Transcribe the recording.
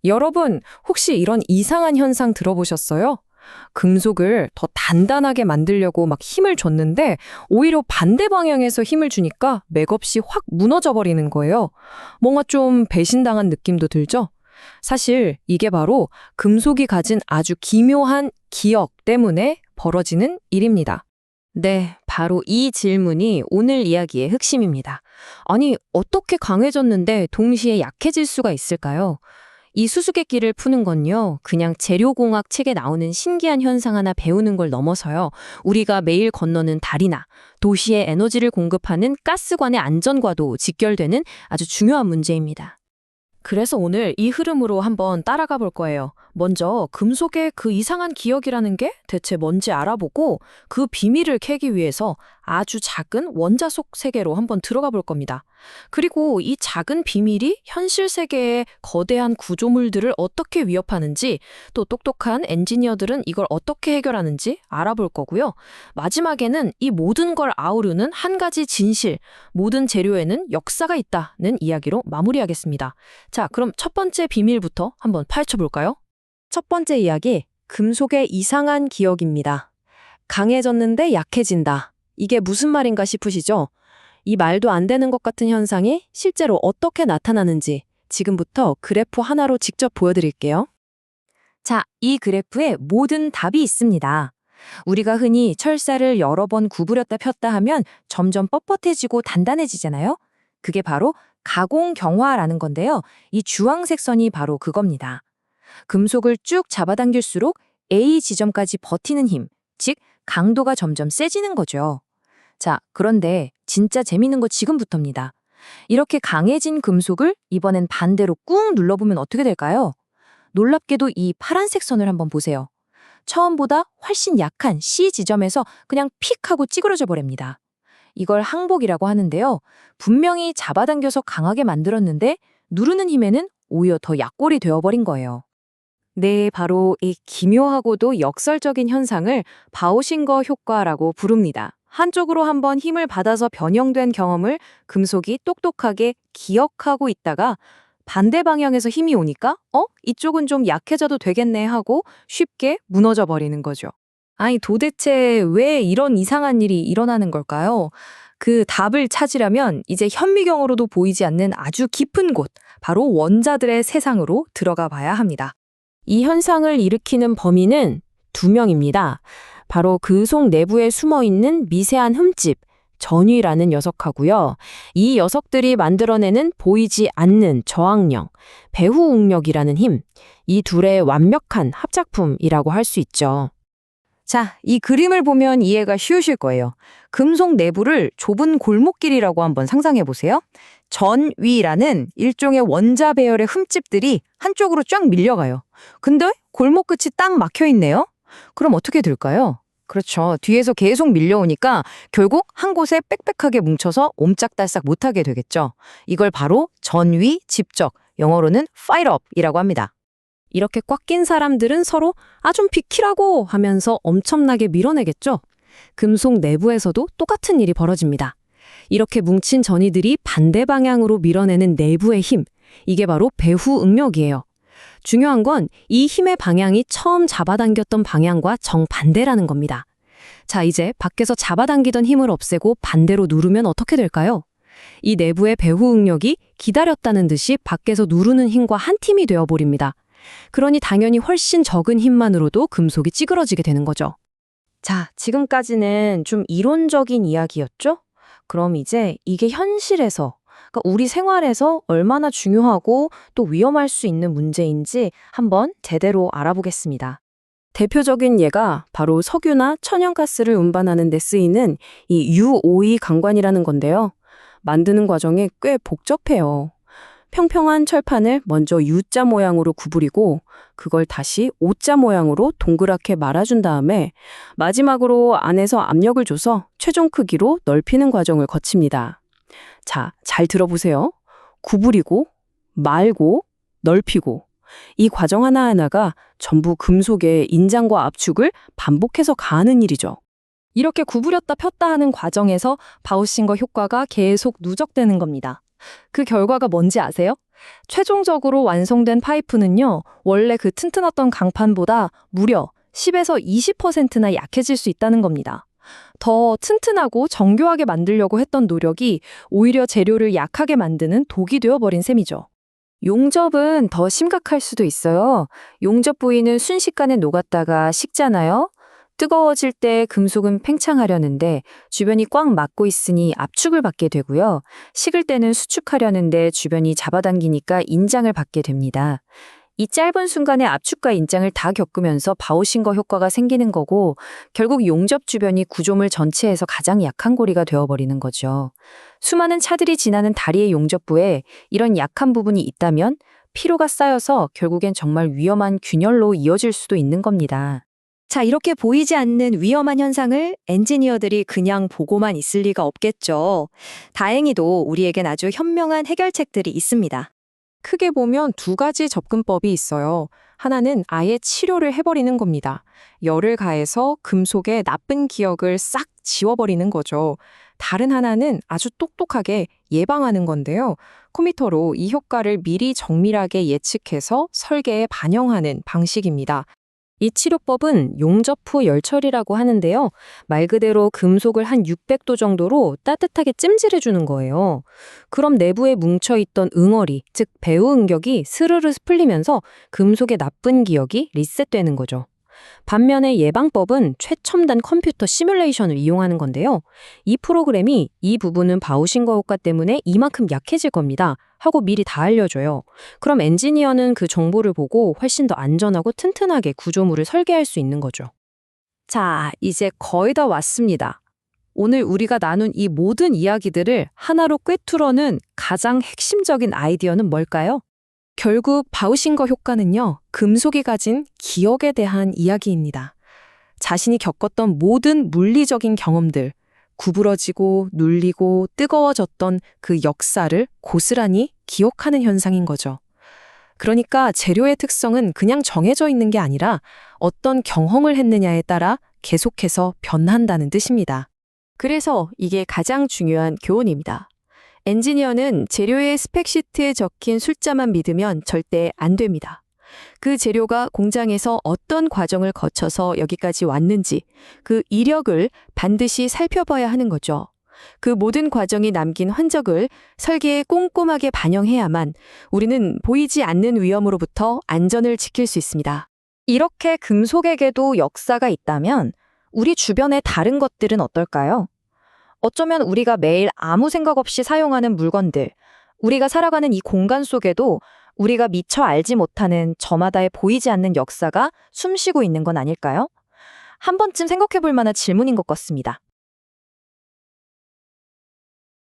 여러분, 혹시 이런 이상한 현상 들어보셨어요? 금속을 더 단단하게 만들려고 막 힘을 줬는데 오히려 반대 방향에서 힘을 주니까 맥없이 확 무너져 버리는 거예요. 뭔가 좀 배신당한 느낌도 들죠? 사실 이게 바로 금속이 가진 아주 기묘한 기억 때문에 벌어지는 일입니다. 네, 바로 이 질문이 오늘 이야기의 핵심입니다. 아니, 어떻게 강해졌는데 동시에 약해질 수가 있을까요? 이 수수께끼를 푸는 건요, 그냥 재료공학 책에 나오는 신기한 현상 하나 배우는 걸 넘어서요, 우리가 매일 건너는 달이나 도시에 에너지를 공급하는 가스관의 안전과도 직결되는 아주 중요한 문제입니다. 그래서 오늘 이 흐름으로 한번 따라가 볼 거예요. 먼저 금속의 그 이상한 기억이라는 게 대체 뭔지 알아보고 그 비밀을 캐기 위해서 아주 작은 원자속 세계로 한번 들어가 볼 겁니다. 그리고 이 작은 비밀이 현실 세계의 거대한 구조물들을 어떻게 위협하는지, 또 똑똑한 엔지니어들은 이걸 어떻게 해결하는지 알아볼 거고요. 마지막에는 이 모든 걸 아우르는 한 가지 진실, 모든 재료에는 역사가 있다는 이야기로 마무리하겠습니다. 자, 그럼 첫 번째 비밀부터 한번 파헤쳐 볼까요? 첫 번째 이야기, 금속의 이상한 기억입니다. 강해졌는데 약해진다. 이게 무슨 말인가 싶으시죠? 이 말도 안 되는 것 같은 현상이 실제로 어떻게 나타나는지 지금부터 그래프 하나로 직접 보여드릴게요. 자, 이 그래프에 모든 답이 있습니다. 우리가 흔히 철사를 여러 번 구부렸다 폈다 하면 점점 뻣뻣해지고 단단해지잖아요? 그게 바로 가공 경화라는 건데요. 이 주황색 선이 바로 그겁니다. 금속을 쭉 잡아당길수록 A 지점까지 버티는 힘, 즉 강도가 점점 세지는 거죠. 자, 그런데 진짜 재밌는 거 지금부터입니다. 이렇게 강해진 금속을 이번엔 반대로 꾹 눌러보면 어떻게 될까요? 놀랍게도 이 파란색 선을 한번 보세요. 처음보다 훨씬 약한 C 지점에서 그냥 픽 하고 찌그러져 버립니다. 이걸 항복이라고 하는데요. 분명히 잡아당겨서 강하게 만들었는데 누르는 힘에는 오히려 더 약골이 되어버린 거예요. 네, 바로 이 기묘하고도 역설적인 현상을 바우싱거 효과라고 부릅니다. 한쪽으로 한번 힘을 받아서 변형된 경험을 금속이 똑똑하게 기억하고 있다가 반대 방향에서 힘이 오니까 이쪽은 좀 약해져도 되겠네 하고 쉽게 무너져 버리는 거죠. 아니, 도대체 왜 이런 이상한 일이 일어나는 걸까요? 그 답을 찾으려면 이제 현미경으로도 보이지 않는 아주 깊은 곳, 바로 원자들의 세상으로 들어가 봐야 합니다. 이 현상을 일으키는 범인은 두 명입니다. 바로 그 속 내부에 숨어있는 미세한 흠집, 전위라는 녀석하고요. 이 녀석들이 만들어내는 보이지 않는 저항력, 배후응력이라는 힘, 이 둘의 완벽한 합작품이라고 할 수 있죠. 자, 이 그림을 보면 이해가 쉬우실 거예요. 금속 내부를 좁은 골목길이라고 한번 상상해 보세요. 전위라는 일종의 원자 배열의 흠집들이 한쪽으로 쫙 밀려가요. 근데 골목 끝이 딱 막혀 있네요. 그럼 어떻게 될까요? 그렇죠. 뒤에서 계속 밀려오니까 결국 한 곳에 빽빽하게 뭉쳐서 옴짝달싹 못하게 되겠죠. 이걸 바로 전위 집적, 영어로는 fight up이라고 합니다. 이렇게 꽉 낀 사람들은 서로 좀 비키라고 하면서 엄청나게 밀어내겠죠. 금속 내부에서도 똑같은 일이 벌어집니다. 이렇게 뭉친 전위들이 반대 방향으로 밀어내는 내부의 힘, 이게 바로 배후응력이에요. 중요한 건 이 힘의 방향이 처음 잡아당겼던 방향과 정반대라는 겁니다. 자, 이제 밖에서 잡아당기던 힘을 없애고 반대로 누르면 어떻게 될까요? 이 내부의 배후응력이 기다렸다는 듯이 밖에서 누르는 힘과 한 팀이 되어버립니다. 그러니 당연히 훨씬 적은 힘만으로도 금속이 찌그러지게 되는 거죠. 자, 지금까지는 좀 이론적인 이야기였죠? 그럼 이제 이게 현실에서, 그러니까 우리 생활에서 얼마나 중요하고 또 위험할 수 있는 문제인지 한번 제대로 알아보겠습니다. 대표적인 예가 바로 석유나 천연가스를 운반하는 데 쓰이는 이 U-OE 강관이라는 건데요. 만드는 과정이 꽤 복잡해요. 평평한 철판을 먼저 U자 모양으로 구부리고 그걸 다시 O자 모양으로 동그랗게 말아준 다음에 마지막으로 안에서 압력을 줘서 최종 크기로 넓히는 과정을 거칩니다. 자, 잘 들어보세요. 구부리고, 말고, 넓히고. 이 과정 하나하나가 전부 금속의 인장과 압축을 반복해서 가하는 일이죠. 이렇게 구부렸다 폈다 하는 과정에서 바우싱거 효과가 계속 누적되는 겁니다. 그 결과가 뭔지 아세요? 최종적으로 완성된 파이프는요, 원래 그 튼튼했던 강판보다 무려 10에서 20%나 약해질 수 있다는 겁니다. 더 튼튼하고 정교하게 만들려고 했던 노력이 오히려 재료를 약하게 만드는 독이 되어버린 셈이죠. 용접은 더 심각할 수도 있어요. 용접 부위는 순식간에 녹았다가 식잖아요. 뜨거워질 때 금속은 팽창하려는데 주변이 꽉 막고 있으니 압축을 받게 되고요. 식을 때는 수축하려는데 주변이 잡아당기니까 인장을 받게 됩니다. 이 짧은 순간에 압축과 인장을 다 겪으면서 바우싱거 효과가 생기는 거고 결국 용접 주변이 구조물 전체에서 가장 약한 고리가 되어버리는 거죠. 수많은 차들이 지나는 다리의 용접부에 이런 약한 부분이 있다면 피로가 쌓여서 결국엔 정말 위험한 균열로 이어질 수도 있는 겁니다. 자, 이렇게 보이지 않는 위험한 현상을 엔지니어들이 그냥 보고만 있을 리가 없겠죠. 다행히도 우리에겐 아주 현명한 해결책들이 있습니다. 크게 보면 두 가지 접근법이 있어요. 하나는 아예 치료를 해버리는 겁니다. 열을 가해서 금속의 나쁜 기억을 싹 지워버리는 거죠. 다른 하나는 아주 똑똑하게 예방하는 건데요. 컴퓨터로 이 효과를 미리 정밀하게 예측해서 설계에 반영하는 방식입니다. 이 치료법은 용접 후 열처리라고 하는데요. 말 그대로 금속을 한 600도 정도로 따뜻하게 찜질해 주는 거예요. 그럼 내부에 뭉쳐있던 응어리, 즉 배우 응격이 스르르 풀리면서 금속의 나쁜 기억이 리셋되는 거죠. 반면에 예방법은 최첨단 컴퓨터 시뮬레이션을 이용하는 건데요. 이 프로그램이 이 부분은 바우싱거 효과 때문에 이만큼 약해질 겁니다 하고 미리 다 알려줘요. 그럼 엔지니어는 그 정보를 보고 훨씬 더 안전하고 튼튼하게 구조물을 설계할 수 있는 거죠. 자, 이제 거의 다 왔습니다. 오늘 우리가 나눈 이 모든 이야기들을 하나로 꿰뚫어는 가장 핵심적인 아이디어는 뭘까요? 결국 바우싱거 효과는요, 금속이 가진 기억에 대한 이야기입니다. 자신이 겪었던 모든 물리적인 경험들, 구부러지고 눌리고 뜨거워졌던 그 역사를 고스란히 기억하는 현상인 거죠. 그러니까 재료의 특성은 그냥 정해져 있는 게 아니라 어떤 경험을 했느냐에 따라 계속해서 변한다는 뜻입니다. 그래서 이게 가장 중요한 교훈입니다. 엔지니어는 재료의 스펙시트에 적힌 숫자만 믿으면 절대 안 됩니다. 그 재료가 공장에서 어떤 과정을 거쳐서 여기까지 왔는지 그 이력을 반드시 살펴봐야 하는 거죠. 그 모든 과정이 남긴 흔적을 설계에 꼼꼼하게 반영해야만 우리는 보이지 않는 위험으로부터 안전을 지킬 수 있습니다. 이렇게 금속에게도 역사가 있다면 우리 주변의 다른 것들은 어떨까요? 어쩌면 우리가 매일 아무 생각 없이 사용하는 물건들, 우리가 살아가는 이 공간 속에도 우리가 미처 알지 못하는 저마다의 보이지 않는 역사가 숨쉬고 있는 건 아닐까요? 한 번쯤 생각해 볼 만한 질문인 것 같습니다.